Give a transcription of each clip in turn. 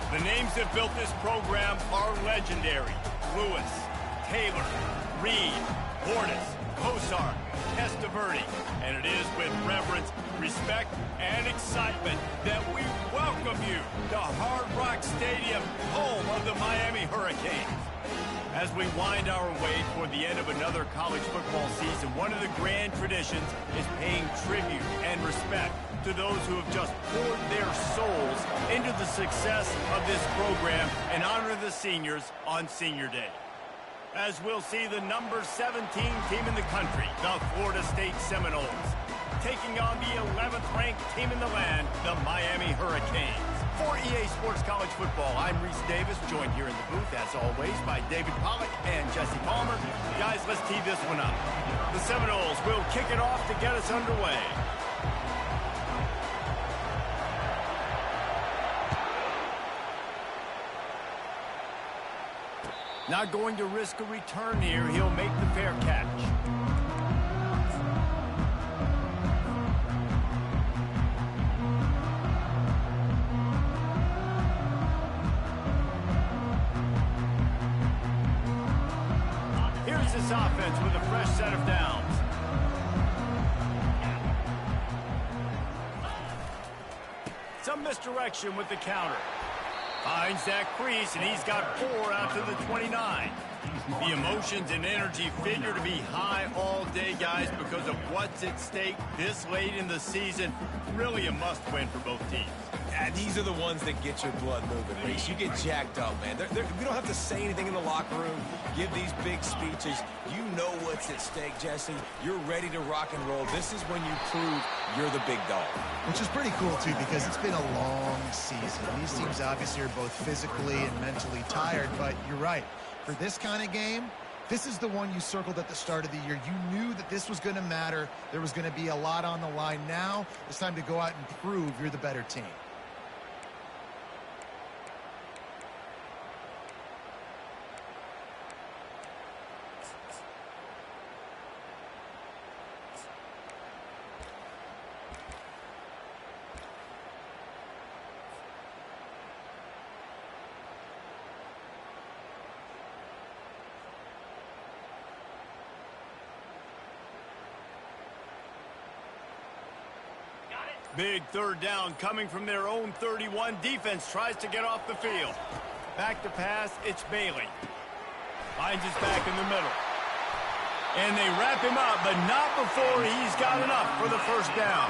The names that built this program are legendary. Lewis, Taylor, Reed, Portis, Kosar, Testaverde. And it is with reverence, respect, and excitement that we welcome you to Hard Rock Stadium, home of the Miami Hurricanes. As we wind our way toward the end of another college football season, one of the grand traditions is paying tribute and respect to those who have just poured their souls into the success of this program and honor the seniors on Senior Day. As we'll see the number 17 team in the country, the Florida State Seminoles, taking on the 11th ranked team in the land, the Miami Hurricanes. For EA Sports College Football, I'm Reese Davis, joined here in the booth, as always, by David Pollack and Jesse Palmer. Guys, let's tee this one up. The Seminoles will kick it off to get us underway. Not going to risk a return here. He'll make the fair catch. Here's this offense with a fresh set of downs. Some misdirection with the counter. Finds that crease, and he's got 4 out to the 29. The emotions and energy figure to be high all day, guys, because of what's at stake this late in the season. Really a must-win for both teams. Yeah, these are the ones that get your blood moving, Reese. You get jacked up, man. We don't have to say anything in the locker room, give these big speeches. You know what's at stake, Jesse. You're ready to rock and roll. This is when you prove you're the big dog. Which is pretty cool, too, because it's been a long season. These teams obviously are both physically and mentally tired, but you're right. For this kind of game, this is the one you circled at the start of the year. You knew that this was going to matter. There was going to be a lot on the line. Now it's time to go out and prove you're the better team. Big third down coming from their own 31. Defense tries to get off the field. Back to pass, it's Bailey. Finds his back in the middle. And they wrap him up, but not before he's got enough for the first down.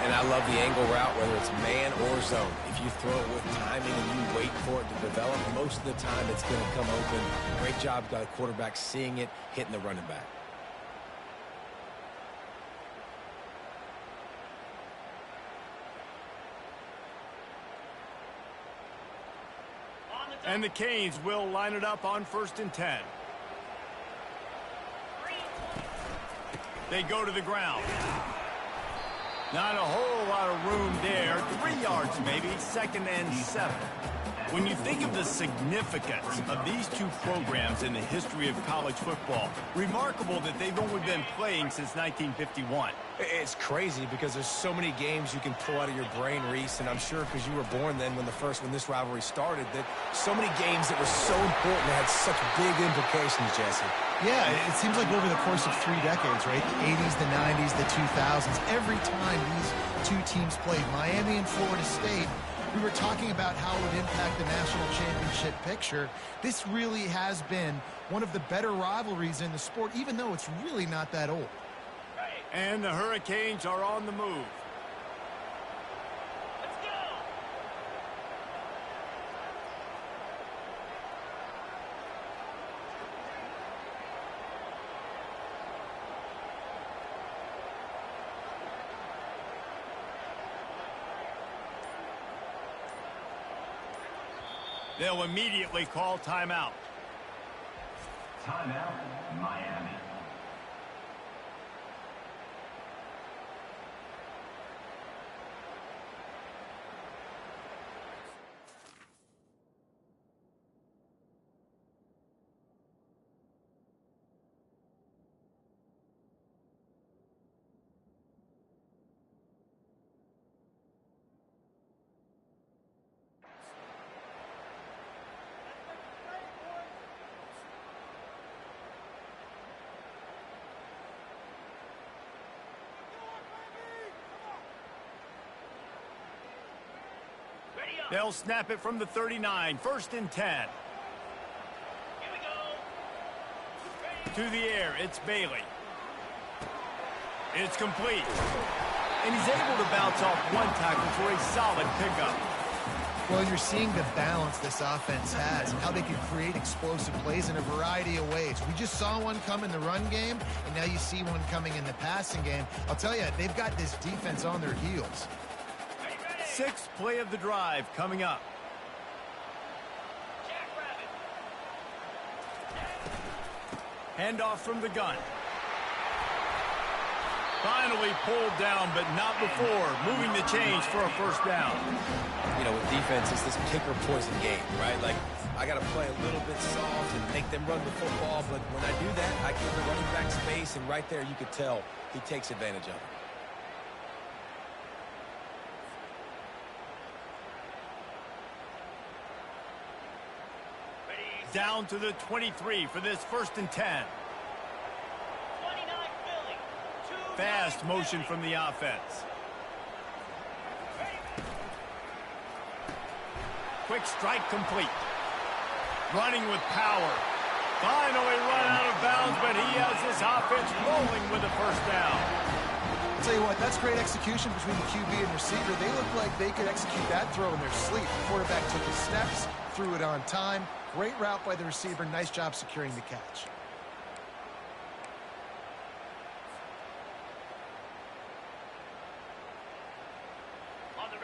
And I love the angle route, whether it's man or zone. If you throw it with timing and you wait for it to develop, most of the time it's going to come open. Great job by the quarterback seeing it, hitting the running back. And the Canes will line it up on 1st and 10. They go to the ground. Not a whole lot of room there. 3 yards maybe, 2nd and 7. When you think of the significance of these two programs in the history of college football, remarkable that they've only been playing since 1951. It's crazy because there's so many games you can pull out of your brain, Reese, and I'm sure because you were born then when this rivalry started, that so many games that were so important that had such big implications, Jesse. Yeah, it seems like over the course of 3 decades, right? The 80s, the 90s, the 2000s, every time these two teams played, Miami and Florida State, we were talking about how it would impact the national championship picture. This really has been one of the better rivalries in the sport, even though it's really not that old. And the Hurricanes are on the move. Let's go! They'll immediately call timeout. Timeout, Miami. They'll snap it from the 39, 1st and 10. Here we go. To the air, it's Bailey. It's complete. And he's able to bounce off one tackle for a solid pickup. Well, you're seeing the balance this offense has and how they can create explosive plays in a variety of ways. We just saw one come in the run game, and now you see one coming in the passing game. I'll tell you, they've got this defense on their heels. 6th play of the drive coming up. Handoff from the gun. Finally pulled down, but not before. Moving the chains for a 1st down. You know, with defense, it's this pick or poison game, right? Like, I got to play a little bit soft and make them run the football, but when I do that, I give the running back space, and right there you could tell he takes advantage of it. Down to the 23 for this 1st and 10. 29 Philly. Fast motion from the offense. Quick strike complete. Running with power. Finally run out of bounds, but he has this offense rolling with a 1st down. I'll tell you what, that's great execution between the QB and receiver. They look like they could execute that throw in their sleep. The quarterback took his steps, threw it on time. Great route by the receiver. Nice job securing the catch.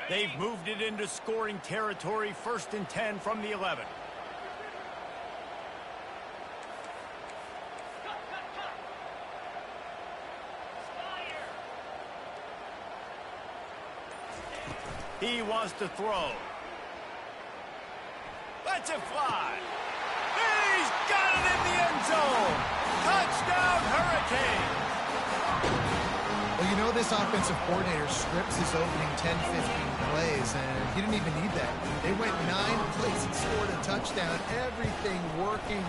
They've moved it into scoring territory. 1st and 10 from the 11. He wants to throw. Lets it fly. He's got it in the end zone. Touchdown, Hurricanes. Well, you know this offensive coordinator scripts his opening 10, 15 plays, and he didn't even need that. They went 9 plays and scored a touchdown. Everything working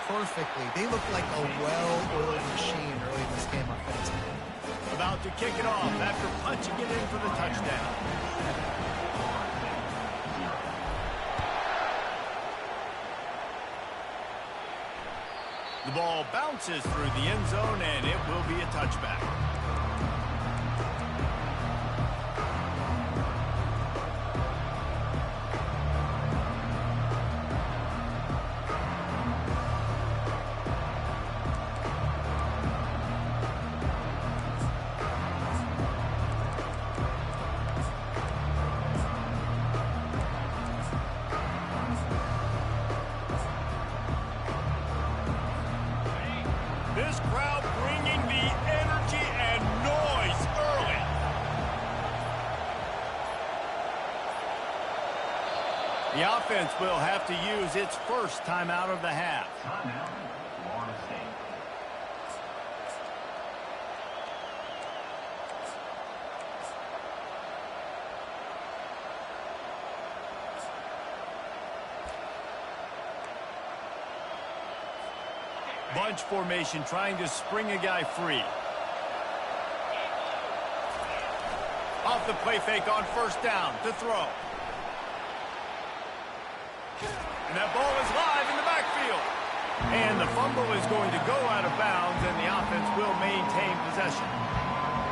perfectly. They look like a well-oiled machine early in this game offensively. About to kick it off after punching it in for the touchdown. The ball bounces through the end zone, and it will be a touchback. This crowd bringing the energy and noise early. The offense will have to use its 1st timeout of the half. Timeout, Florida State. Bunch formation trying to spring a guy free. Off the play fake on 1st down to throw. And that ball is live in the backfield. And the fumble is going to go out of bounds, and the offense will maintain possession.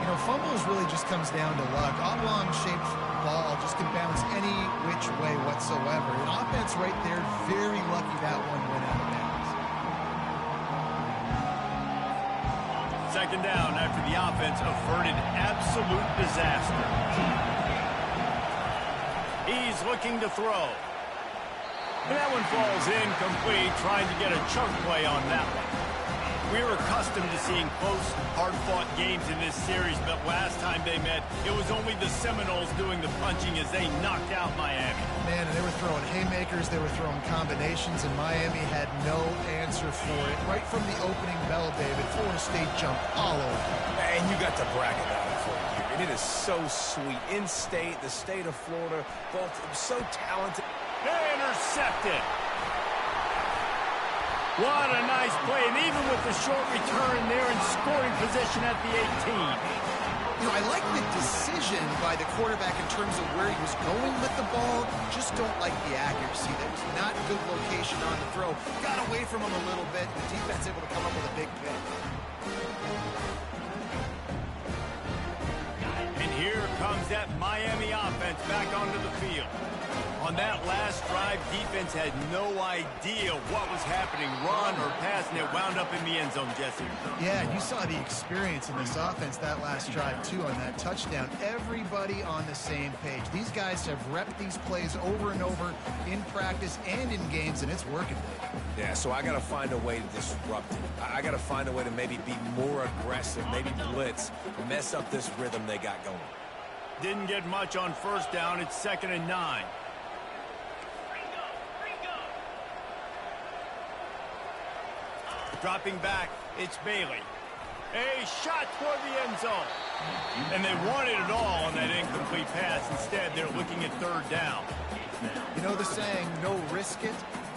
You know, fumbles really just comes down to luck. Oblong-shaped ball just can bounce any which way whatsoever. An offense right there, very lucky that one went out of bounds. 2nd down after the offense averted absolute disaster. He's looking to throw. And that one falls incomplete, trying to get a chunk play on that one. We're accustomed to seeing close, hard-fought games in this series, but last time they met, it was only the Seminoles doing the punching as they knocked out Miami. Man, and they were throwing haymakers, they were throwing combinations, and Miami had no answer for it. Right from the opening bell, David, Florida State jumped all over. And you got to brag about it for a year. And it is so sweet. In-state, the state of Florida, both so talented. Intercepted. What a nice play, and even with the short return, they're in scoring position at the 18. I like the decision by the quarterback in terms of where he was going with the ball. Just don't like the accuracy. That was not good location on the throw. Got away from him a little bit. The defense able to come up with a big pick. And here comes that Miami offense back onto the field. On that last drive, defense had no idea what was happening, run or pass, and it wound up in the end zone, Jesse. Yeah, and you saw the experience in this offense that last drive, too, on that touchdown. Everybody on the same page. These guys have repped these plays over and over in practice and in games, and it's working. Yeah, so I got to find a way to disrupt it. I got to find a way to maybe be more aggressive, maybe blitz, mess up this rhythm they got going. Didn't get much on first down. It's 2nd and 9. Dropping back, it's Bailey. A shot toward the end zone. And they wanted it all on that incomplete pass. Instead, they're looking at 3rd down. You know the saying, no risk it,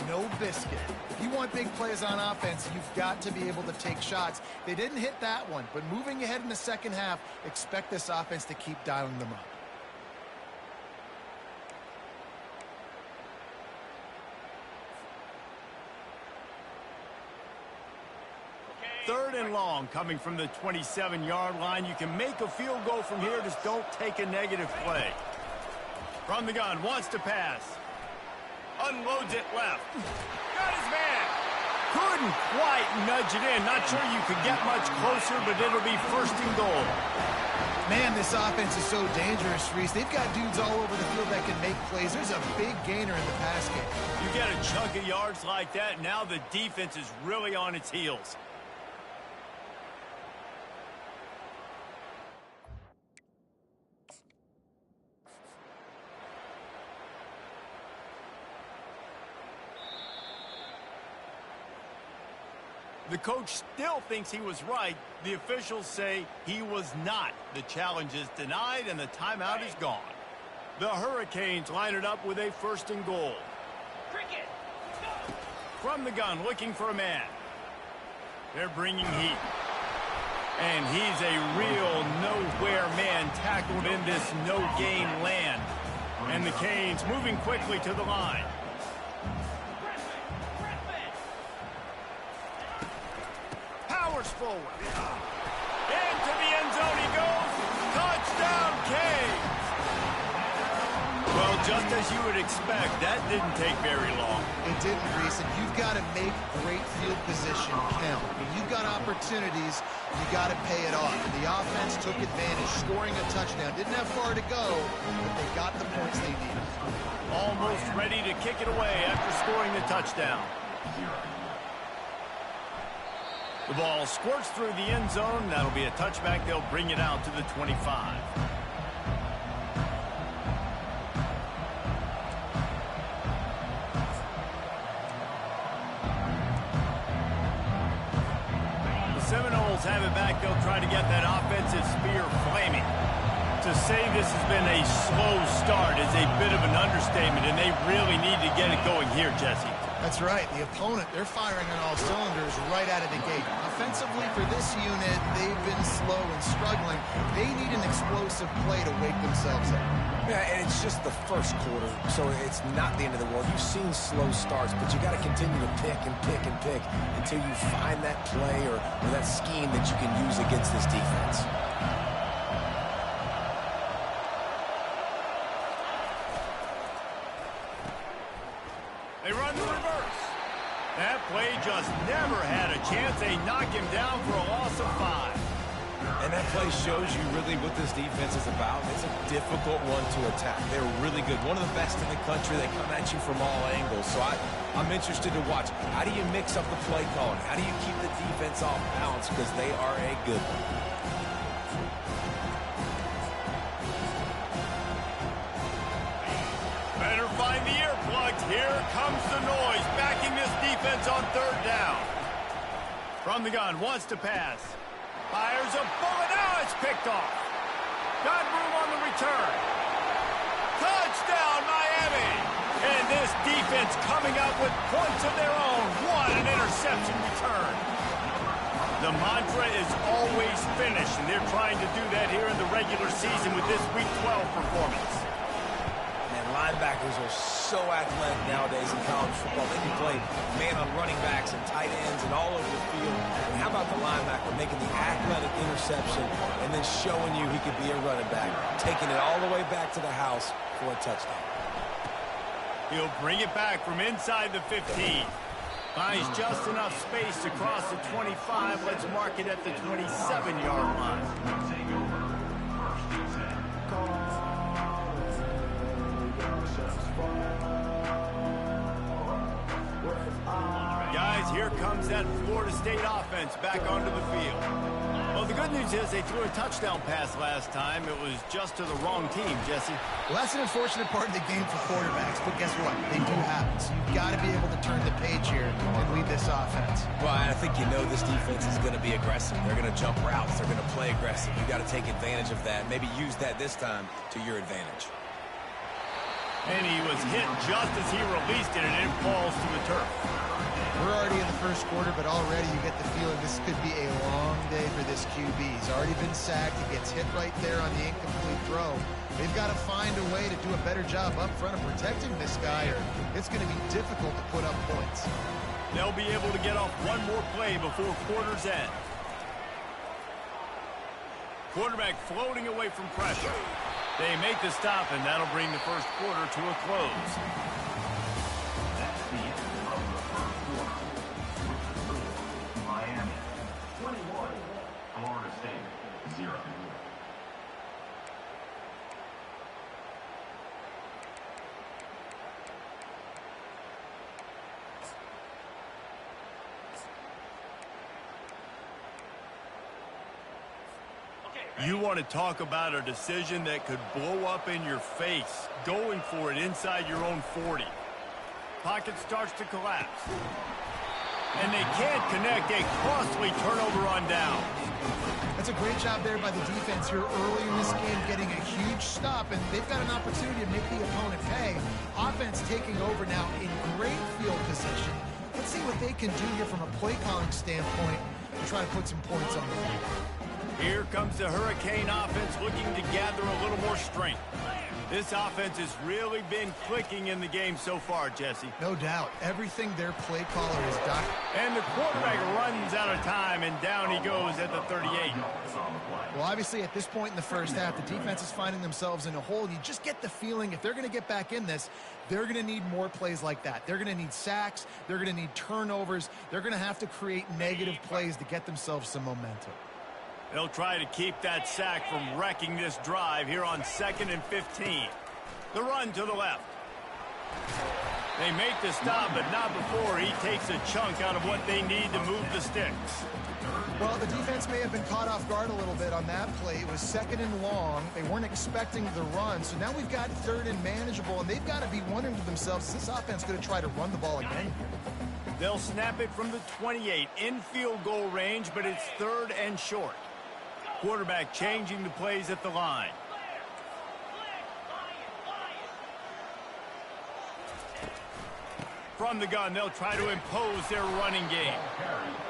no biscuit. If you want big plays on offense, you've got to be able to take shots. They didn't hit that one, but moving ahead in the second half, expect this offense to keep dialing them up. Third and long coming from the 27-yard line. You can make a field goal from here. Just don't take a negative play. From the gun, wants to pass. Unloads it left. Got his man. Couldn't quite nudge it in. Not sure you could get much closer, but it'll be 1st and goal. Man, this offense is so dangerous, Reese. They've got dudes all over the field that can make plays. There's a big gainer in the pass game. You get a chunk of yards like that, now the defense is really on its heels. The coach still thinks he was right. The officials say he was not. The challenge is denied, and the timeout is gone. The Hurricanes line it up with a 1st and goal. Cricket, go! From the gun, looking for a man. They're bringing heat. And he's a real nowhere man tackled in this no-gain land. And the Canes moving quickly to the line. Forward. Into the end zone he goes. Touchdown, Canes. Well, just as you would expect, that didn't take very long. It didn't, Reese, and you've got to make great field position count. When you've got opportunities, you got to pay it off. And the offense took advantage, scoring a touchdown. Didn't have far to go, but they got the points they needed. Almost ready to kick it away after scoring the touchdown. The ball squirts through the end zone. That'll be a touchback. They'll bring it out to the 25. The Seminoles have it back. They'll try to get that offensive spear flaming. To say this has been a slow start is a bit of an understatement, and they really need to get it going here, Jesse. That's right. The opponent, they're firing on all cylinders right out of the gate. Offensively for this unit, they've been slow and struggling. They need an explosive play to wake themselves up. Yeah, and it's just the first quarter, so it's not the end of the world. You've seen slow starts, but you got to continue to pick and pick and pick until you find that play or that scheme that you can use against this defense. They run the reverse. That play just never had a chance. They knock him down for a loss of 5. And that play shows you really what this defense is about. It's a difficult one to attack. They're really good. One of the best in the country. They come at you from all angles. So I'm interested to watch. How do you mix up the play calling? How do you keep the defense off balance? Because they are a good one. Better find the earplugs. Here comes the noise, backing this defense on 3rd down. From the gun, wants to pass. Fires a bullet. Now it's picked off. Got room on the return. Touchdown, Miami. And this defense coming up with points of their own. What an interception return. The mantra is always finish, and they're trying to do that here in the regular season with this Week 12 performance. And linebackers are so athletic nowadays in college football. They can play man on running backs and tight ends and all over the field. And how about the linebacker making the athletic interception and then showing you he could be a running back, taking it all the way back to the house for a touchdown. He'll bring it back from inside the 15. Finds just enough space to cross the 25. Let's mark it at the 27-yard line. Guys, here comes that Florida State offense back onto the field. Well, the good news is they threw a touchdown pass last time. It was just to the wrong team, Jesse. Well, that's an unfortunate part of the game for quarterbacks, but guess what? They do happen. So you've got to be able to turn the page here and lead this offense. Well, I think you know this defense is going to be aggressive. They're going to jump routes. They're going to play aggressive. You've got to take advantage of that. Maybe use that this time to your advantage. And he was hit just as he released it, and it falls to the turf. We're already in the first quarter, but already you get the feeling this could be a long day for this QB. He's already been sacked. He gets hit right there on the incomplete throw. They've got to find a way to do a better job up front of protecting this guy, or it's going to be difficult to put up points. They'll be able to get off one more play before quarter's end. Quarterback floating away from pressure. They make the stop, and that'll bring the first quarter to a close. That's the end of the first quarter. Miami 21, Florida State 0. You want to talk about a decision that could blow up in your face, going for it inside your own 40. Pocket starts to collapse. And they can't connect. A costly turnover on down. That's a great job there by the defense here early in this game, getting a huge stop, and they've got an opportunity to make the opponent pay. Offense taking over now in great field position. Let's see what they can do here from a play calling standpoint and try to put some points on the board. Here comes the Hurricane offense looking to gather a little more strength. This offense has really been clicking in the game so far, Jesse. No doubt. Everything their play caller has done. And the quarterback runs out of time, and down he goes at the 38. Well, obviously, at this point in the first half, the defense is finding themselves in a hole. You just get the feeling if they're going to get back in this, they're going to need more plays like that. They're going to need sacks. They're going to need turnovers. They're going to have to create negative plays to get themselves some momentum. They'll try to keep that sack from wrecking this drive here on 2nd and 15. The run to the left. They make the stop, but not before he takes a chunk out of what they need to move the sticks. Well, the defense may have been caught off guard a little bit on that play. It was 2nd and long. They weren't expecting the run. So now we've got 3rd and manageable, and they've got to be wondering to themselves, is this offense going to try to run the ball again? They'll snap it from the 28 in field goal range, but it's 3rd and short. Quarterback changing the plays at the line. From the gun, they'll try to impose their running game.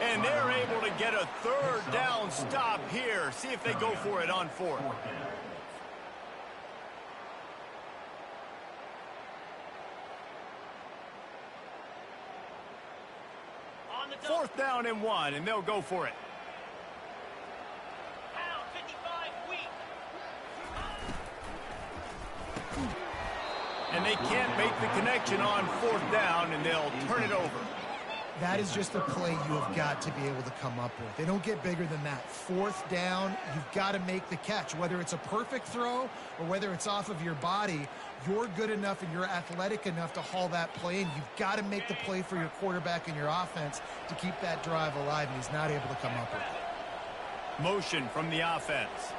And they're able to get a 3rd down stop here. See if they go for it on 4th. 4th down and 1, and they'll go for it. And they can't make the connection on 4th down, and they'll turn it over. That is just a play you have got to be able to come up with. They don't get bigger than that. 4th down, you've got to make the catch. Whether it's a perfect throw or whether it's off of your body, you're good enough and you're athletic enough to haul that play in. You've got to make the play for your quarterback and your offense to keep that drive alive, and he's not able to come up with it. Motion from the offense.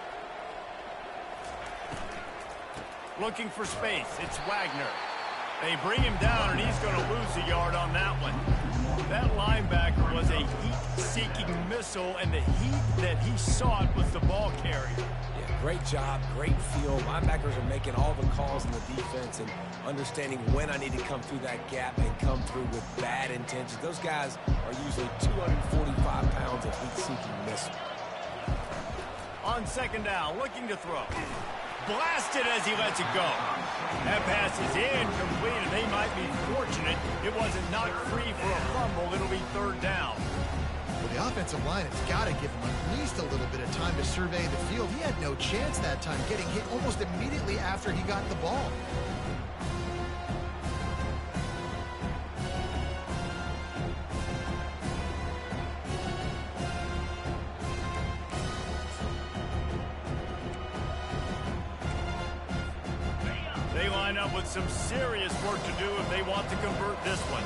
Looking for space. It's Wagner. They bring him down, and he's going to lose a yard on that one. That linebacker was a heat-seeking missile, and the heat that he sought was the ball carrier. Yeah, great job, great feel. Linebackers are making all the calls in the defense and understanding when I need to come through that gap and come through with bad intentions. Those guys are usually 245 pounds of heat-seeking missile. On second down, looking to throw. Blasted as he lets it go. That pass is incomplete, and they might be fortunate it wasn't knocked free for a fumble. It'll be third down. Well, the offensive line has got to give him at least a little bit of time to survey the field. He had no chance that time, getting hit almost immediately after he got the ball. They line up with some serious work to do if they want to convert this one.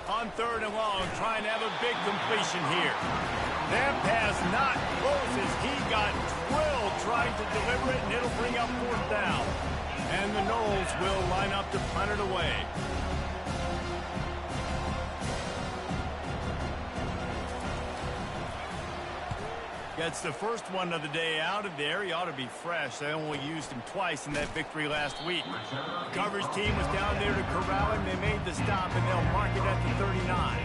On third and long, trying to have a big completion here. That pass not close as he got drilled trying to deliver it, and it'll bring up fourth down. And the Knowles will line up to punt it away. Gets the first one of the day out of there. He ought to be fresh. They only used him twice in that victory last week. The coverage team was down there to corral him. They made the stop, and they'll mark it at the 39.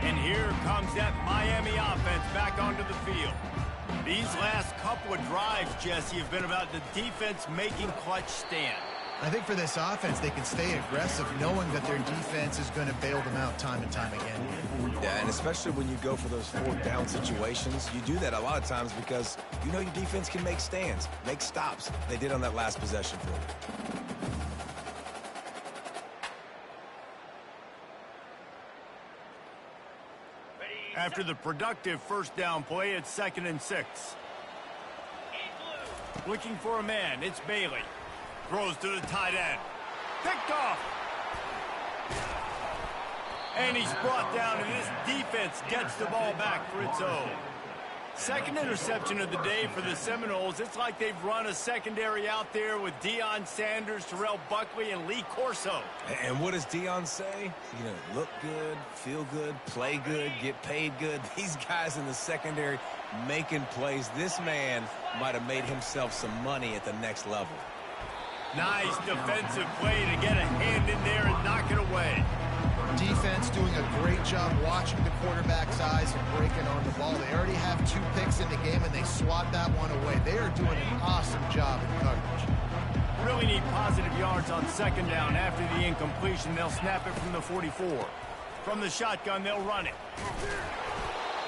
And here comes that Miami offense back onto the field. These last couple of drives, Jesse, have been about the defense making clutch stand. I think for this offense, they can stay aggressive knowing that their defense is going to bail them out time and time again. Yeah, and especially when you go for those fourth down situations, you do that a lot of times because you know your defense can make stands, make stops. They did on that last possession for you. After the productive first down play, it's 2nd and 6. Looking for a man, it's Bailey. Throws to the tight end. Picked off. And he's brought down, and this defense gets the ball back for its own. Second interception of the day for the Seminoles. It's like they've run a secondary out there with Deion Sanders, Terrell Buckley, and Lee Corso. And what does Deion say? You know, look good, feel good, play good, get paid good. These guys in the secondary making plays. This man might have made himself some money at the next level. Nice defensive play to get a hand in there and knock it away. Defense doing a great job watching the quarterback's eyes and breaking on the ball. They already have 2 picks in the game, and they swat that one away. They are doing an awesome job in coverage. Really need positive yards on second down. After the incompletion, they'll snap it from the 44. From the shotgun, they'll run it.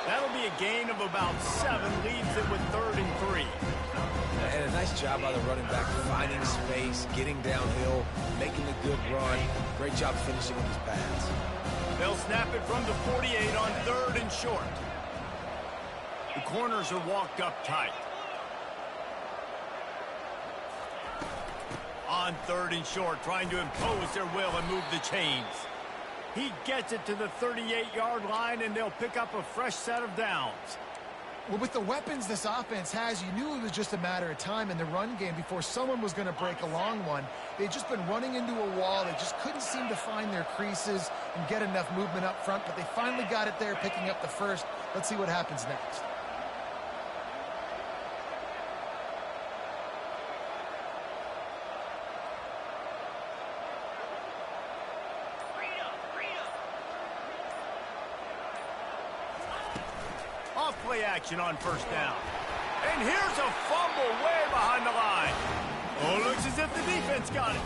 That'll be a gain of about 7, leaves it with 3rd and 3. And a nice job by the running back, finding space, getting downhill, making a good run. Great job finishing with his pass. They'll snap it from the 48 on 3rd and short. The corners are walked up tight. On 3rd and short, trying to impose their will and move the chains. He gets it to the 38-yard line, and they'll pick up a fresh set of downs. Well, with the weapons this offense has, you knew it was just a matter of time in the run game before someone was going to break a long one. They'd just been running into a wall. They just couldn't seem to find their creases and get enough movement up front, but they finally got it there, picking up the first. Let's see what happens next. Play action on first down. And here's a fumble way behind the line. Oh, looks as if the defense got it.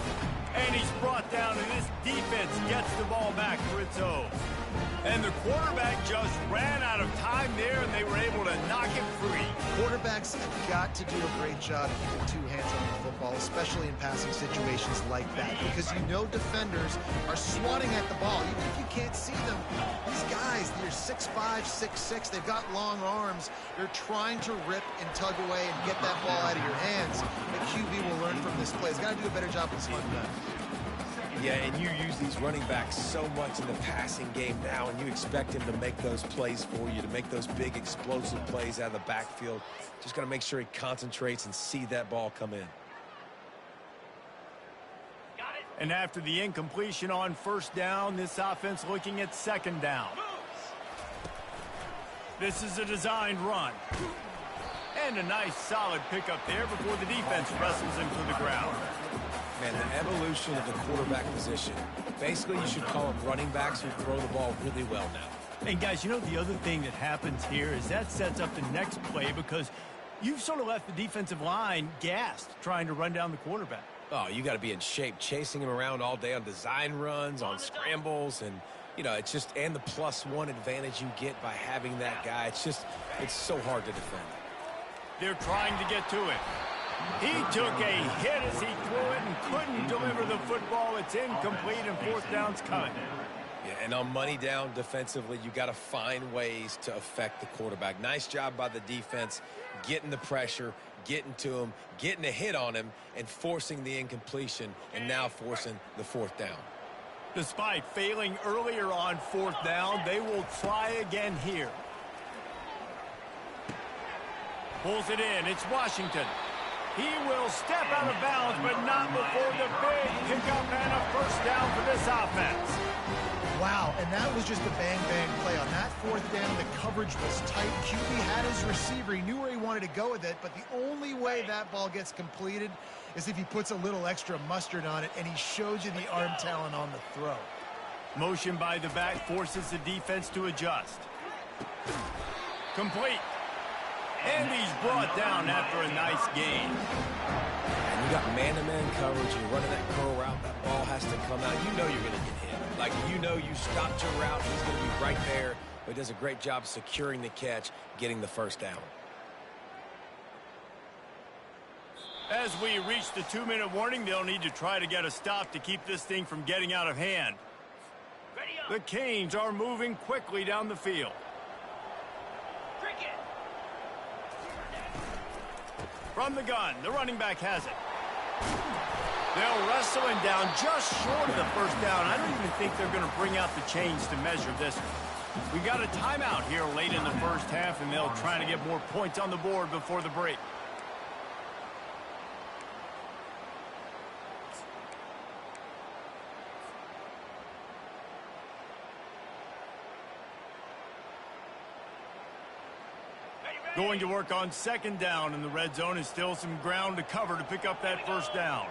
And he's brought down, and this defense gets the ball back for its own. And the quarterback just ran out of time there, and they were able to knock it free. Quarterbacks have got to do a great job keeping 2 hands on the football, especially in passing situations like that, because you know defenders are swatting at the ball. Even if you can't see them, these guys, they're 6'5", 6'6", they've got long arms. They're trying to rip and tug away and get that ball out of your hands. The QB will learn from this play. He's got to do a better job with this one. Yeah, and you use these running backs so much in the passing game now, and you expect him to make those plays for you, to make those big explosive plays out of the backfield. Just got to make sure he concentrates and see that ball come in. And after the incompletion on first down, this offense looking at second down. This is a designed run. And a nice solid pickup there before the defense wrestles him to the ground. Man, the evolution of the quarterback position. Basically, you should call them running backs who throw the ball really well now. And guys, you know the other thing that happens here is that sets up the next play because you've sort of left the defensive line gassed trying to run down the quarterback. Oh, you got to be in shape, chasing him around all day on design runs, on scrambles, and, you know, it's just, and the +1 advantage you get by having that guy. It's so hard to defend. They're trying to get to it. He took a hit as he threw it and couldn't deliver the football. It's incomplete and fourth down's coming. Yeah, and on money down defensively, you got to find ways to affect the quarterback. Nice job by the defense, getting the pressure, getting to him, getting a hit on him, and forcing the incompletion, and now forcing the fourth down. Despite failing earlier on fourth down, they will try again here. Pulls it in. It's Washington. He will step out of bounds, but not before the big pickup and a first down for this offense. Wow, and that was just a bang-bang play. On that fourth down, the coverage was tight. QB had his receiver. He knew where he wanted to go with it, but the only way that ball gets completed is if he puts a little extra mustard on it, and he shows you the arm talent on the throw. Motion by the back forces the defense to adjust. Complete. And he's brought down after a nice gain. And you got man-to-man coverage. You're running that curl route. That ball has to come out. You know you're going to get hit. Like, you know you stopped your route. He's going to be right there. But he does a great job securing the catch, getting the first down. As we reach the 2-minute warning, they'll need to try to get a stop to keep this thing from getting out of hand. The Canes are moving quickly down the field. From the gun, the running back has it. They'll wrestle him down just short of the first down. I don't even think they're going to bring out the chains to measure this one. We got a timeout here late in the first half, and they'll try to get more points on the board before the break. Going to work on second down in the red zone is still some ground to cover to pick up that first down.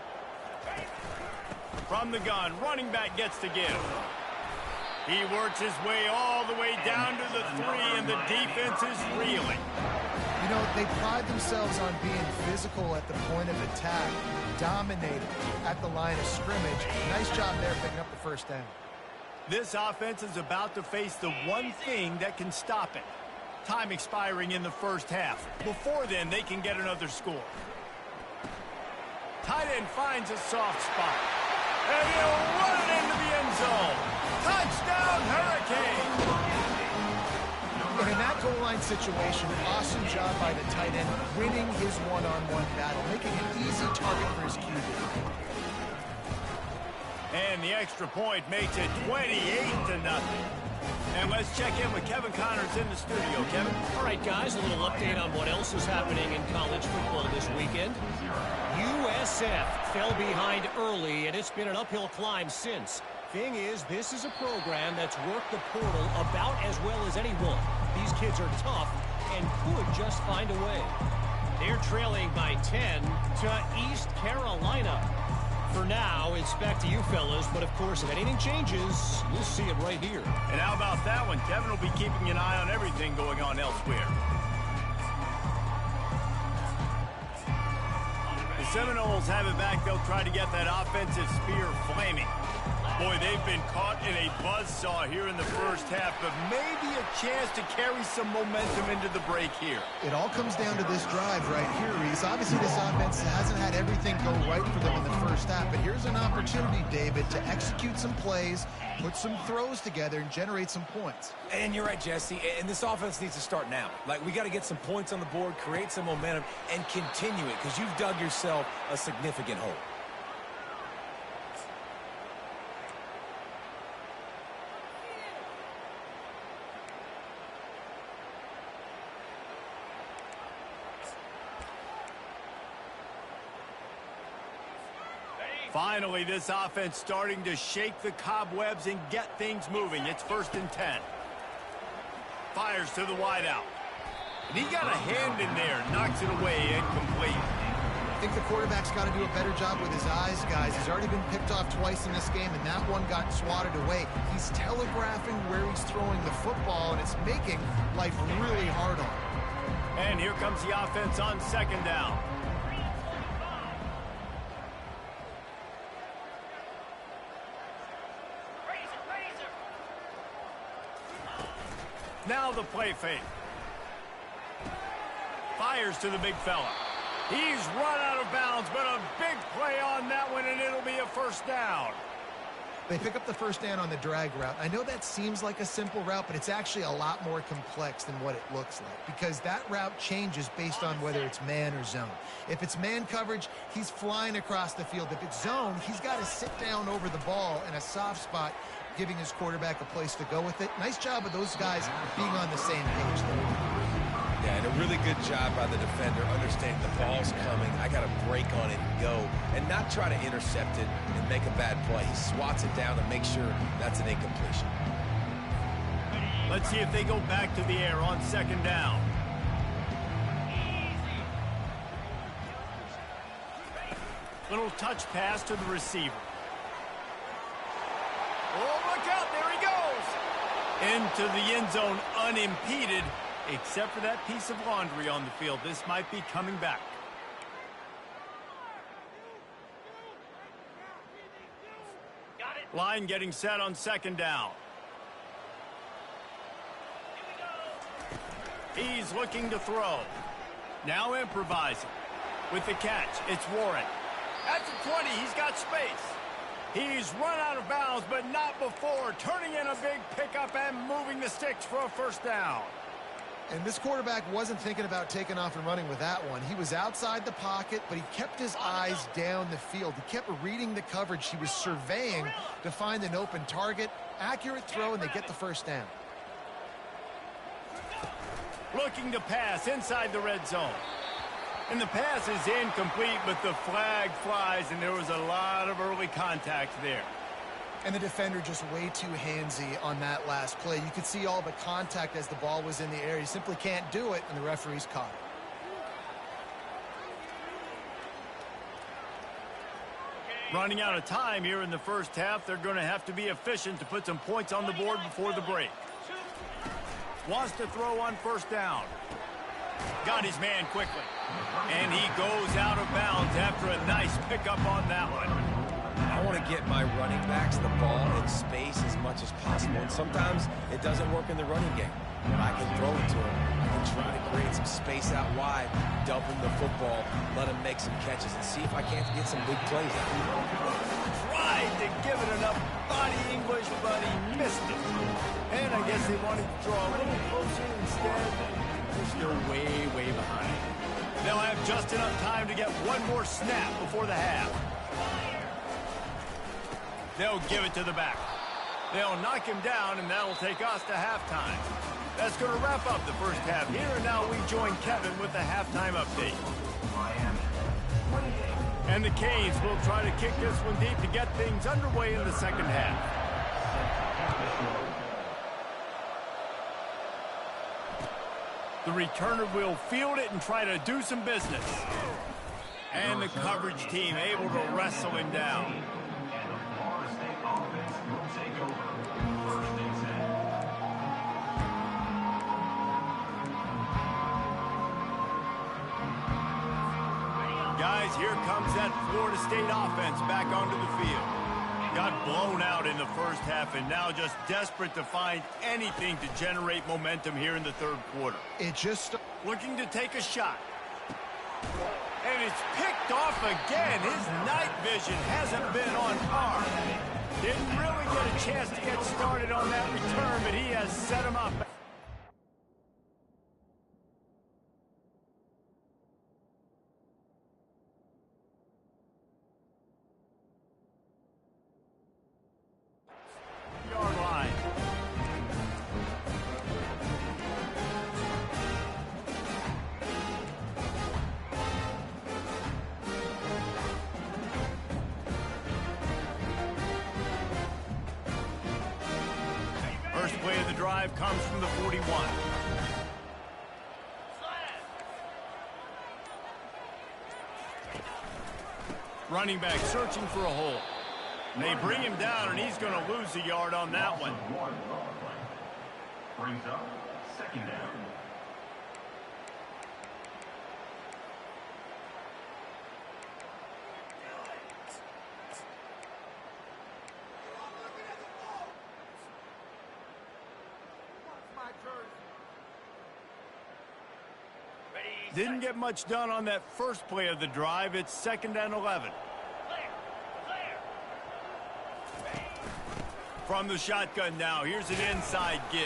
From the gun, running back gets to give. He works his way all the way down to the 3, and the defense is reeling. You know, they pride themselves on being physical at the point of attack, dominating at the line of scrimmage. Nice job there picking up the first down. This offense is about to face the one thing that can stop it. Time expiring in the first half. Before then, they can get another score. Tight end finds a soft spot. And he'll run it into the end zone. Touchdown, Hurricane! And in that goal line situation, awesome job by the tight end, winning his one-on-one battle, making an easy target for his QB. And the extra point makes it 28-0. And let's check in with Kevin Connors in the studio. Kevin? All right, guys, a little update on what else is happening in college football this weekend. USF fell behind early, and it's been an uphill climb since. Thing is, this is a program that's worked the portal about as well as anyone. These kids are tough and could just find a way. They're trailing by 10 to East Carolina. For now, it's back to you fellas, but of course, if anything changes, you'll see it right here. And how about that one? Kevin will be keeping an eye on everything going on elsewhere. The Seminoles have it back. They'll try to get that offensive spear flaming. Boy, they've been caught in a buzzsaw here in the first half, but maybe a chance to carry some momentum into the break here. It all comes down to this drive right here, Reese. Obviously, this offense hasn't had everything go right for them in the first half, but here's an opportunity, David, to execute some plays, put some throws together, and generate some points. And you're right, Jesse, and this offense needs to start now. Like, we got to get some points on the board, create some momentum, and continue it, because you've dug yourself a significant hole. Finally, this offense starting to shake the cobwebs and get things moving. It's 1st and 10. Fires to the wideout. And he got a hand in there, knocks it away, incomplete. I think the quarterback's got to do a better job with his eyes, guys. He's already been picked off twice in this game, and that one got swatted away. He's telegraphing where he's throwing the football, and it's making life really hard on him. And here comes the offense on 2nd down. Now the play fake. Fires to the big fella. He's run out of bounds, but a big play on that one, and it'll be a 1st down. They pick up the 1st down on the drag route. I know that seems like a simple route, but it's actually a lot more complex than what it looks like, because that route changes based on whether it's man or zone. If it's man coverage, he's flying across the field. If it's zone, he's got to sit down over the ball in a soft spot, giving his quarterback a place to go with it. Nice job of those guys being on the same page there. Yeah, and a really good job by the defender understanding the ball's coming. I got to break on it and go, and not try to intercept it and make a bad play. He swats it down to make sure that's an incompletion. Let's see if they go back to the air on 2nd down. Little touch pass to the receiver. Oh, look out, there he goes! Into the end zone unimpeded, except for that piece of laundry on the field. This might be coming back. Got it. Line getting set on 2nd down. He's looking to throw. Now improvising. With the catch, it's Warren. At the 20, he's got space. He's run out of bounds, but not before. Turning in a big pickup and moving the sticks for a 1st down. And this quarterback wasn't thinking about taking off and running with that one. He was outside the pocket, but he kept his eyes down the field. He kept reading the coverage. He was surveying to find an open target. Accurate throw, and they get the 1st down. Looking to pass inside the red zone. And the pass is incomplete, but the flag flies, and there was a lot of early contact there. And the defender just way too handsy on that last play. You could see all the contact as the ball was in the air. He simply can't do it, and the referee's caught it. Running out of time here in the 1st half. They're going to have to be efficient to put some points on the board before the break. Wants to throw on 1st down. Got his man quickly. And he goes out of bounds after a nice pickup on that one. I want to get my running backs the ball in space as much as possible. And sometimes it doesn't work in the running game. But I can throw it to him. I can try to create some space out wide, dump him the football, let him make some catches, and see if I can't get some big plays out of him. Tried to give it enough body English, but he missed it. And I guess they wanted to draw a little closer instead. They're still way, way behind. They'll have just enough time to get one more snap before the half. They'll give it to the back. They'll knock him down, and that'll take us to halftime. That's going to wrap up the 1st half here, and now we join Kevin with the halftime update. And the Canes will try to kick this one deep to get things underway in the 2nd half. The returner will field it and try to do some business. And the coverage team able to wrestle him down. Guys, here comes that Florida State offense back onto the field. Got blown out in the 1st half and now just desperate to find anything to generate momentum here in the 3rd quarter. It just... Looking to take a shot. And it's picked off again. His night vision hasn't been on par. Didn't really get a chance to get started on that return, but he has set him up. Yard line. drive comes from the 41. Running back searching for a hole. They bring him down, and he's going to lose a yard on that one. Brings up second down. Didn't get much done on that first play of the drive. It's 2nd and 11. From the shotgun now, here's an inside give.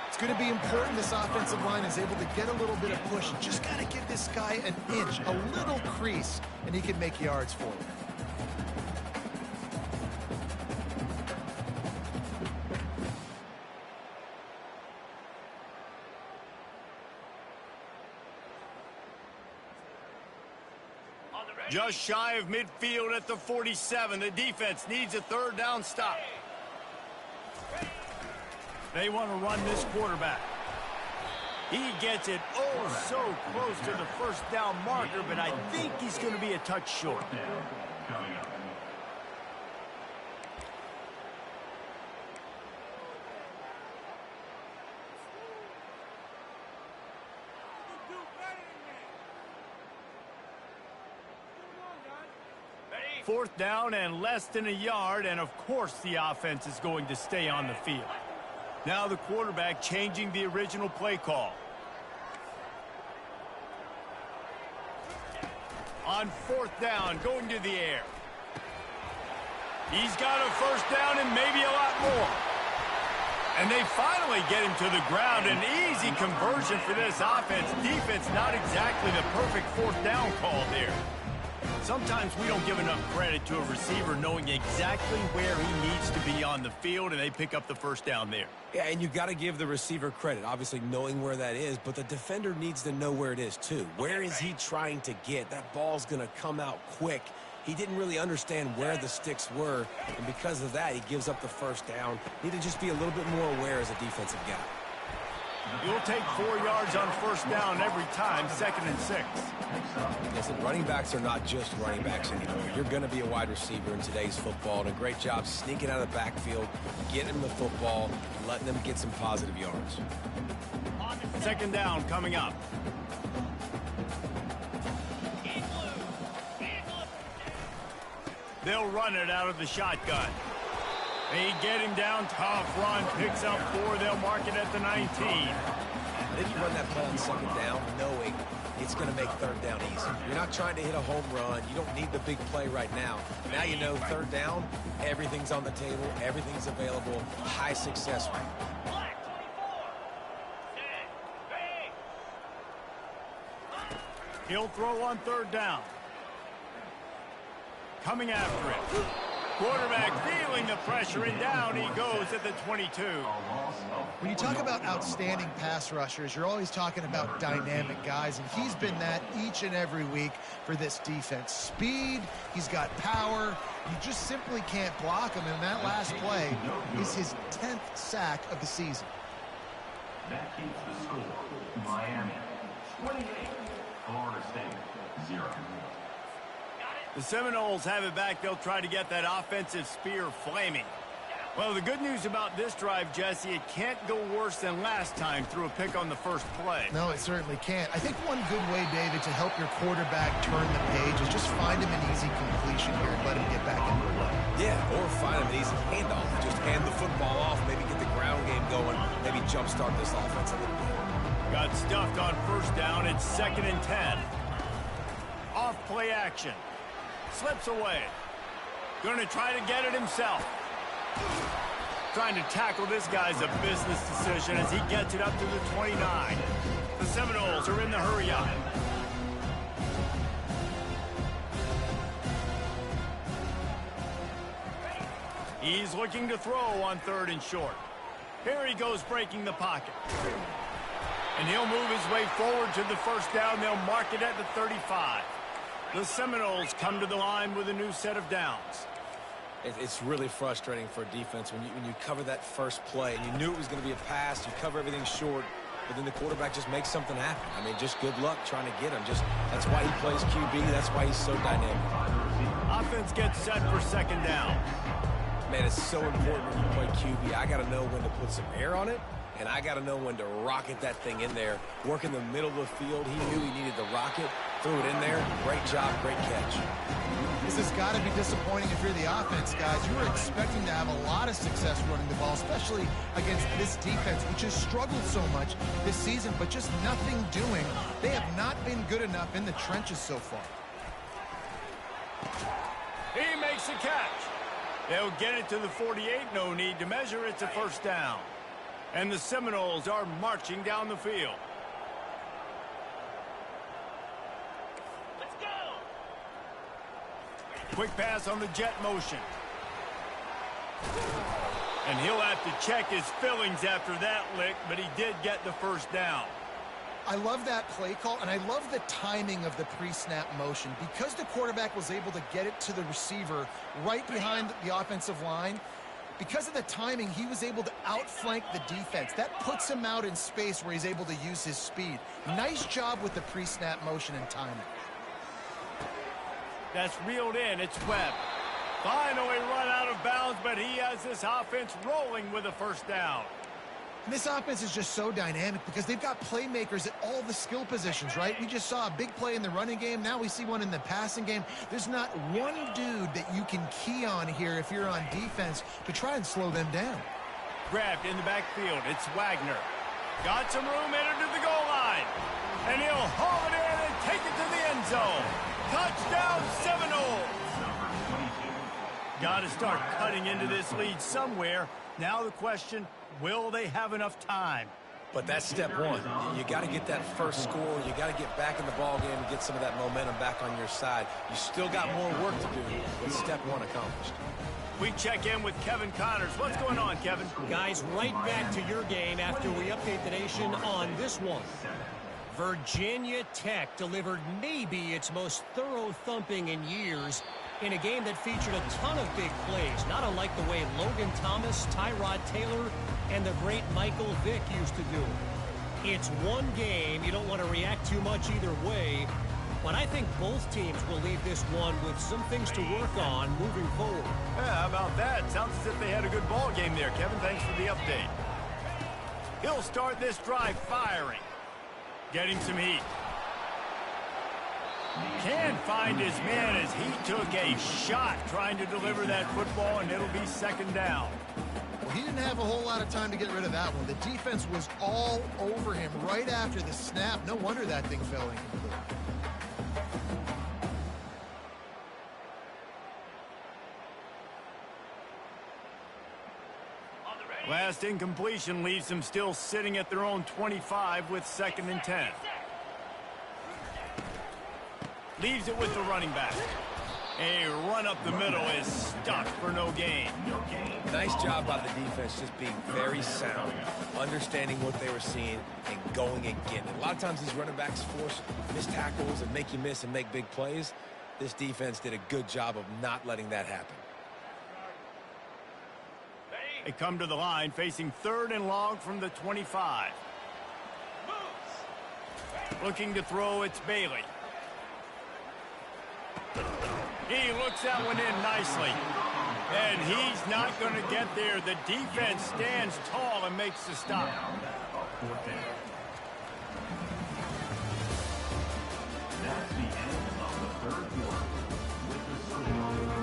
It's going to be important this offensive line is able to get a little bit of push. You just got to give this guy an inch, a little crease, and he can make yards for you. Just shy of midfield at the 47. The defense needs a 3rd down stop. They want to run this quarterback. He gets it oh so close to the 1st down marker, but I think he's going to be a touch short. Coming up. Fourth down and less than a yard, and of course the offense is going to stay on the field. Now the quarterback changing the original play call. On 4th down, going to the air. He's got a 1st down and maybe a lot more. And they finally get him to the ground. An easy conversion for this offense. Defense not exactly the perfect 4th down call there. Sometimes we don't give enough credit to a receiver knowing exactly where he needs to be on the field, and they pick up the 1st down there. Yeah, and you got to give the receiver credit, obviously knowing where that is, but the defender needs to know where it is too. Where is he trying to get? That ball's going to come out quick. He didn't really understand where the sticks were, and because of that, he gives up the 1st down. Need to just be a little bit more aware as a defensive guy. You'll take 4 yards on 1st down every time, 2nd and 6. Listen, running backs are not just running backs anymore. You're going to be a wide receiver in today's football, and a great job sneaking out of the backfield, getting them the football, and letting them get some positive yards. 2nd down coming up. They'll run it out of the shotgun. They get him down, tough run, picks up 4, they'll mark it at the 19. Then you run that play on 2nd down, knowing it's going to make 3rd down easy. You're not trying to hit a home run. You don't need the big play right now. Now you know 3rd down, everything's on the table, everything's available, high success rate. He'll throw on 3rd down. Coming after it. Quarterback feeling the pressure, and down he goes at the 22. When you talk about outstanding pass rushers, you're always talking about dynamic guys, and he's been that each and every week for this defense. Speed, he's got power. You just simply can't block him, and that last play is his 10th sack of the season. That keeps the score. Miami 28, Florida State 0. The Seminoles have it back. They'll try to get that offensive spear flaming. Well, the good news about this drive, Jesse, it can't go worse than last time through a pick on the first play. No, it certainly can't. I think one good way, David, to help your quarterback turn the page is just find him an easy completion here and let him get back into the run. Yeah, or find him an easy handoff. Just hand the football off, maybe get the ground game going, maybe jumpstart this offense a little bit. Got stuffed on 1st down. It's 2nd and 10. Off play action. Slips away. Going to try to get it himself. Trying to tackle this guy's a business decision as he gets it up to the 29. The Seminoles are in the hurry up. He's looking to throw on 3rd and short. Here he goes breaking the pocket. And he'll move his way forward to the 1st down. They'll mark it at the 35. The Seminoles come to the line with a new set of downs. It's really frustrating for a defense when you cover that first play and you knew it was going to be a pass, you cover everything short, but then the quarterback just makes something happen. I mean, just good luck trying to get him. That's why he plays QB. That's why he's so dynamic. Offense gets set for second down. Man, it's so important when you play QB. I got to know when to put some air on it, and I got to know when to rocket that thing in there. Work in the middle of the field. He knew he needed the rocket. Threw it in there. Great job, great catch. This has got to be disappointing if you're the offense, guys. You were expecting to have a lot of success running the ball, especially against this defense, which has struggled so much this season, but just nothing doing. They have not been good enough in the trenches so far. He makes the catch. They'll get it to the 48. No need to measure. It's a first down. And the Seminoles are marching down the field. Let's go. Quick pass on the jet motion. And he'll have to check his fillings after that lick, but he did get the first down. I love that play call, and I love the timing of the pre-snap motion. Because the quarterback was able to get it to the receiver right behind the offensive line, because of the timing, he was able to outflank the defense. That puts him out in space where he's able to use his speed. Nice job with the pre-snap motion and timing. That's reeled in. It's Webb. Finally run out of bounds, but he has this offense rolling with a first down. And this offense is just so dynamic because they've got playmakers at all the skill positions, right? We just saw a big play in the running game. Now we see one in the passing game. There's not one dude that you can key on here if you're on defense to try and slow them down. Grabbed in the backfield. It's Wagner. Got some room, entered to the goal line. And he'll haul it in and take it to the end zone. Touchdown, Seminoles. Got to start cutting into this lead somewhere. Now the question, will they have enough time? But that's step one. You got to get that first score. You got to get back in the ball game and get some of that momentum back on your side. You still got more work to do, but step one accomplished. We check in with Kevin Connors. What's going on, Kevin? Guys, right back to your game after we update the nation on this one. Virginia Tech delivered maybe its most thorough thumping in years in a game that featured a ton of big plays, not unlike the way Logan Thomas, Tyrod Taylor, and the great Michael Vick used to do it. It's one game. You don't want to react too much either way, but I think both teams will leave this one with some things to work on moving forward. Yeah, how about that? Sounds as if they had a good ball game there, Kevin. Thanks for the update. He'll start this drive firing. Getting some heat. Can't find his man as he took a shot trying to deliver that football, and it'll be second down. Well, he didn't have a whole lot of time to get rid of that one. The defense was all over him right after the snap. No wonder that thing fell incomplete. Last incompletion leaves them still sitting at their own 25 with 2nd and 10. Leaves it with the running back. A run up the middle is stuck for no gain. Nice job by the defense just being very sound, understanding what they were seeing, and going and getting it. A lot of times these running backs force missed tackles and make you miss and make big plays. This defense did a good job of not letting that happen. They come to the line facing 3rd and long from the 25. Looking to throw, it's Bailey. He looks that one in nicely. And he's not going to get there. The defense stands tall and makes the stop. That's the end of the 3rd quarter. With the score,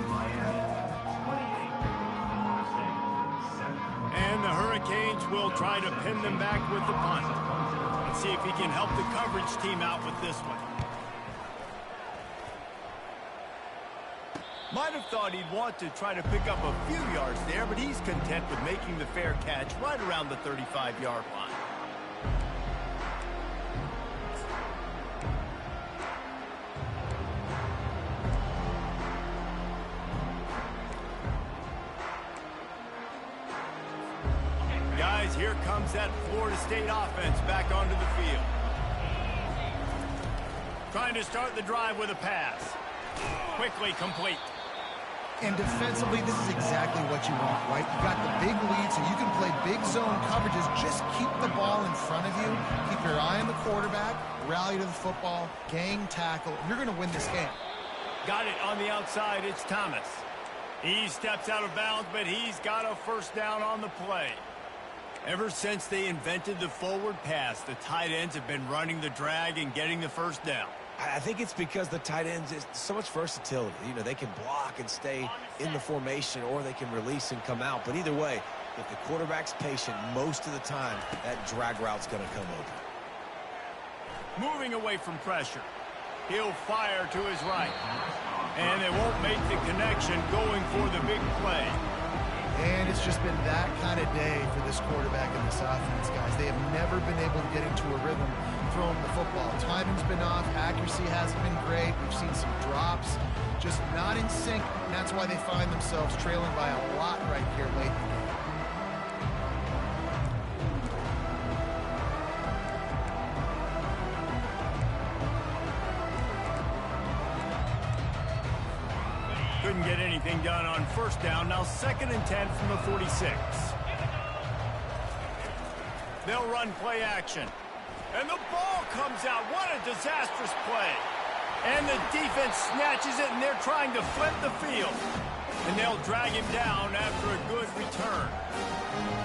Miami 28, 7. And the Hurricanes will try to pin them back with the punt. Let's see if he can help the coverage team out with this one. Might have thought he'd want to try to pick up a few yards there, but he's content with making the fair catch right around the 35-yard line. Guys, here comes that Florida State offense back onto the field. Trying to start the drive with a pass. Quickly complete. And defensively, this is exactly what you want, right? You got the big lead, so you can play big zone coverages. Just keep the ball in front of you. Keep your eye on the quarterback. Rally to the football. Gang tackle. You're going to win this game. Got it on the outside. It's Thomas. He steps out of bounds, but he's got a first down on the play. Ever since they invented the forward pass, the tight ends have been running the drag and getting the first down. I think it's because the tight ends is so much versatility. You know, they can block and stay in the formation, or they can release and come out. But either way, if the quarterback's patient most of the time, that drag route's going to come open. Moving away from pressure. He'll fire to his right. And they won't make the connection going for the big play. And it's just been that kind of day for this quarterback and this offense, guys. They have never been able to get into a rhythm throwing the football. Timing's been off. Accuracy hasn't been great. We've seen some drops. Just not in sync. And that's why they find themselves trailing by a lot right here late in the game. Couldn't get anything done on first down. Now 2nd and 10 from the 46. They'll run play action. And the ball comes out. What a disastrous play. And the defense snatches it, and they're trying to flip the field. And they'll drag him down after a good return.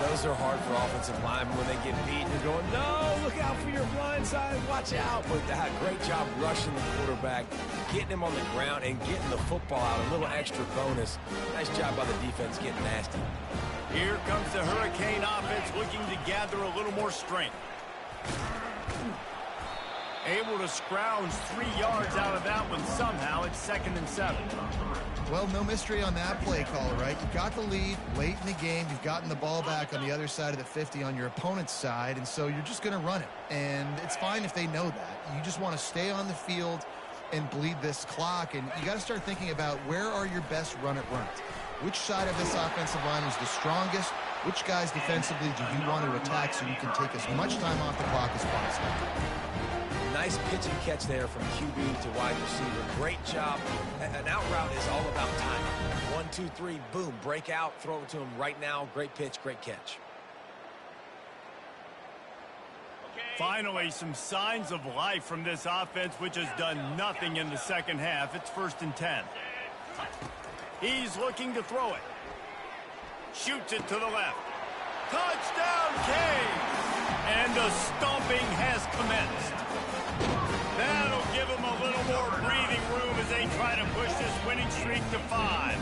Those are hard for offensive linemen when they get beat. You're going, no, look out for your blind side. Watch out. But they had a great job rushing the quarterback, getting him on the ground, and getting the football out. A little extra bonus. Nice job by the defense getting nasty. Here comes the Hurricane offense looking to gather a little more strength. Able to scrounge 3 yards out of that one somehow. It's 2nd and 7. Well, no mystery on that play call, right? You got the lead late in the game. You've gotten the ball back on the other side of the 50 on your opponent's side, and so you're just going to run it. And it's fine if they know that. You just want to stay on the field and bleed this clock, and you got to start thinking about where are your best run-it-runs. Which side of this offensive line is the strongest? Which guys defensively do you want to attack so you can take as much time off the clock as possible? Nice pitch and catch there from QB to wide receiver. Great job. An out route is all about timing. 1, 2, 3, boom, break out, throw it to him right now. Great pitch, great catch. Finally, some signs of life from this offense, which has done nothing in the second half. It's 1st and 10. He's looking to throw it. Shoots it to the left. Touchdown, Canes! And the stomping has commenced. That'll give them a little more breathing room as they try to push this winning streak to 5.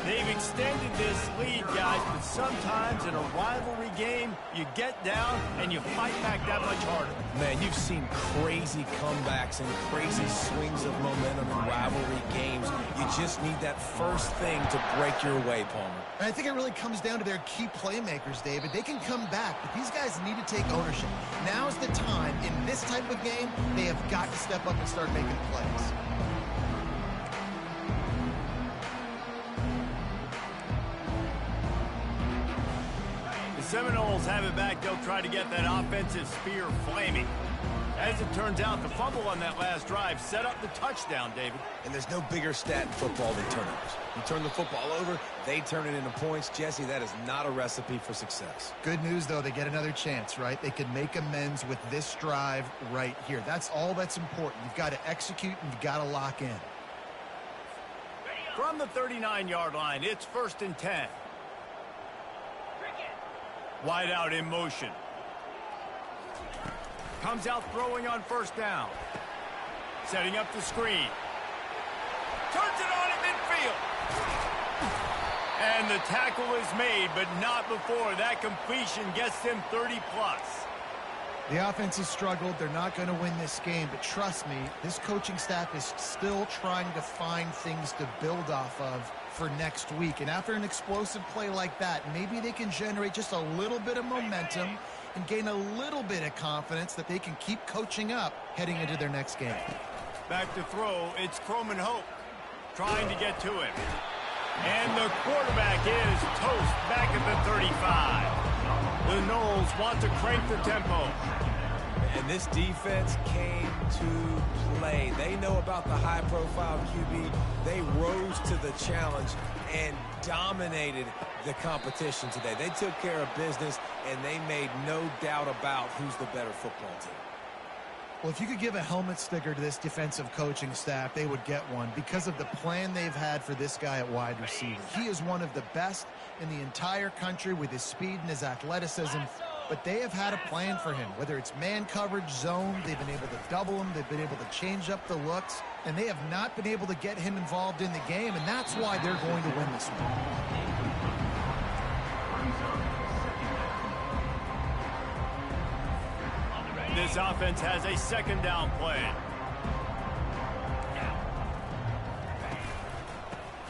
They've extended this lead, guys, but sometimes in a rivalry game, you get down and you fight back that much harder. Man, you've seen crazy comebacks and crazy swings of momentum in rivalry games. You just need that first thing to break your way, Palmer. And I think it really comes down to their key playmakers, David. They can come back, but these guys need to take ownership. Now's the time. In this type of game, they have got to step up and start making plays. Seminoles have it back. They'll try to get that offensive spear flaming. As it turns out, the fumble on that last drive set up the touchdown, David. And there's no bigger stat in football than turnovers. You turn the football over, they turn it into points. Jesse, that is not a recipe for success. Good news, though, they get another chance, right? They can make amends with this drive right here. That's all that's important. You've got to execute and you've got to lock in. From the 39-yard line, it's 1st and 10. Wide out in motion. Comes out throwing on 1st down. Setting up the screen. Turns it on at midfield. And the tackle is made, but not before that completion gets them 30-plus. The offense has struggled. They're not going to win this game, but trust me, this coaching staff is still trying to find things to build off of for next week. And after an explosive play like that, maybe they can generate just a little bit of momentum and gain a little bit of confidence that they can keep coaching up heading into their next game. Back to throw, it's Croman Hope trying to get to him. And the quarterback is toast back at the 35. The Noles want to crank the tempo. And And this defense came to play. They know about the high-profile QB. They rose to the challenge and dominated the competition today. They took care of business, and they made no doubt about who's the better football team. Well, if you could give a helmet sticker to this defensive coaching staff, they would get one because of the plan they've had for this guy at wide receiver. He is one of the best in the entire country with his speed and his athleticism, but they have had a plan for him. Whether it's man coverage, zone, they've been able to double him, they've been able to change up the looks, and they have not been able to get him involved in the game, and that's why they're going to win this one. This offense has a second down play.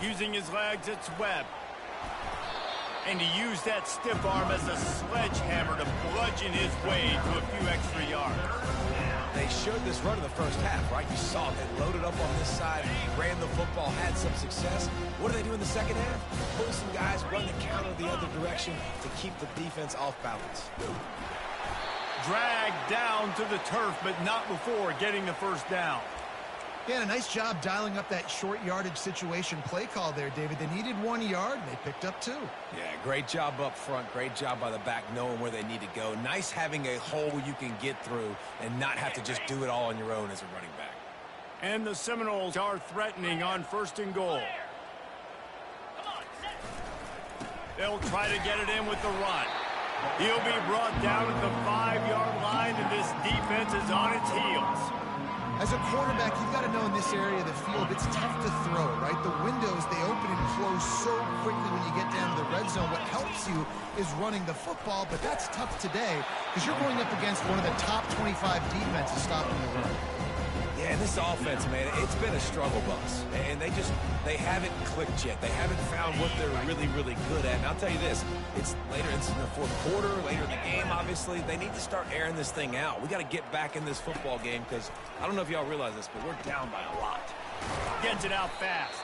Using his legs, it's Webb. And he used that stiff arm as a sledgehammer to bludgeon his way to a few extra yards. They showed this run in the first half, right? You saw they loaded up on this side, ran the football, had some success. What do they do in the second half? Pull some guys, run the counter the other direction to keep the defense off balance. Dragged down to the turf, but not before getting the first down. Yeah, a nice job dialing up that short yardage situation play call there, David. They needed 1 yard, and they picked up 2. Yeah, great job up front. Great job by the back knowing where they need to go. Nice having a hole you can get through and not have to just do it all on your own as a running back. And the Seminoles are threatening on 1st and goal. They'll try to get it in with the run. He'll be brought down at the 5-yard line, and this defense is on its heels. As a quarterback, you've got to know in this area of the field, it's tough to throw, right? The windows, they open and close so quickly when you get down to the red zone. What helps you is running the football, but that's tough today because you're going up against one of the top 25 defenses stopping the run. Yeah, this offense, man, it's been a struggle bus. And they haven't clicked yet. They haven't found what they're really, really good at. And I'll tell you this, it's later in the fourth quarter, later in the game, obviously. They need to start airing this thing out. We got to get back in this football game because I don't know if y'all realize this, but we're down by a lot. Gets it out fast.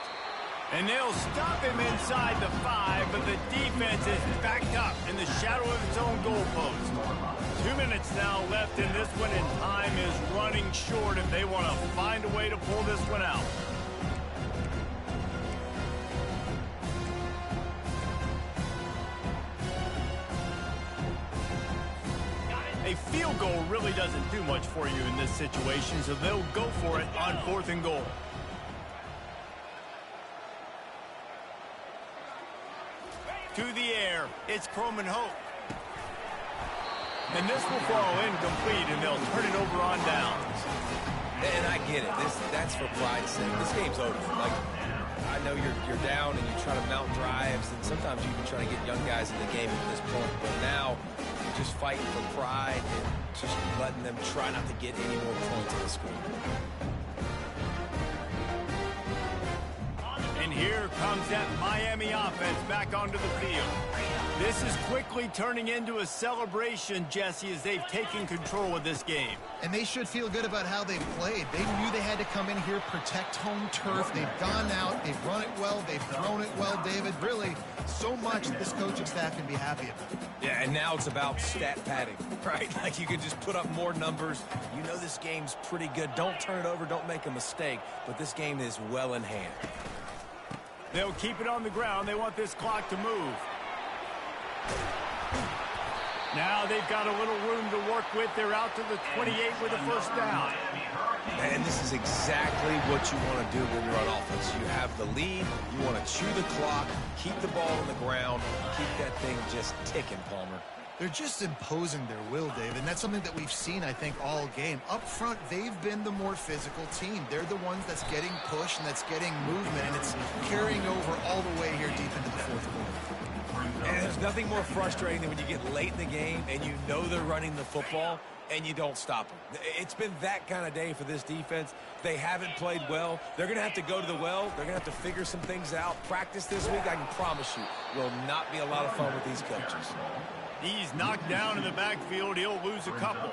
And they'll stop him inside the 5, but the defense is backed up in the shadow of its own goalpost. 2 minutes now left in this one, and time is running short if they want to find a way to pull this one out. A field goal really doesn't do much for you in this situation, so they'll go for it on 4th and goal. To the air, it's Croman Hope. And this will fall incomplete, and they'll turn it over on downs. And I get it. That's for pride's sake. This game's over. Like, I know you're down and you try to mount drives, and sometimes you can try to get young guys in the game at this point. But now, you're just fighting for pride and just letting them try not to get any more points in the score. And here comes that Miami offense back onto the field. This is quickly turning into a celebration, Jesse, as they've taken control of this game. And they should feel good about how they've played. They knew they had to come in here, protect home turf. They've gone out, they've run it well, they've thrown it well, David. Really, so much that this coaching staff can be happy about. Yeah, and now it's about stat padding, right? Like you can just put up more numbers. You know this game's pretty good. Don't turn it over, don't make a mistake. But this game is well in hand. They'll keep it on the ground. They want this clock to move. Now they've got a little room to work with. They're out to the 28 with a first down. And this is exactly what you want to do when you're on offense. You have the lead. You want to chew the clock, keep the ball on the ground, keep that thing just ticking, Palmer. They're just imposing their will, David, and that's something that we've seen, I think, all game. Up front, they've been the more physical team. They're the ones that's getting pushed and that's getting movement, and it's carrying over all the way here deep into the fourth quarter. And there's nothing more frustrating than when you get late in the game and you know they're running the football and you don't stop them. It's been that kind of day for this defense. They haven't played well. They're going to have to go to the well. They're going to have to figure some things out. Practice this week, I can promise you, will not be a lot of fun with these coaches. He's knocked down in the backfield. He'll lose a couple.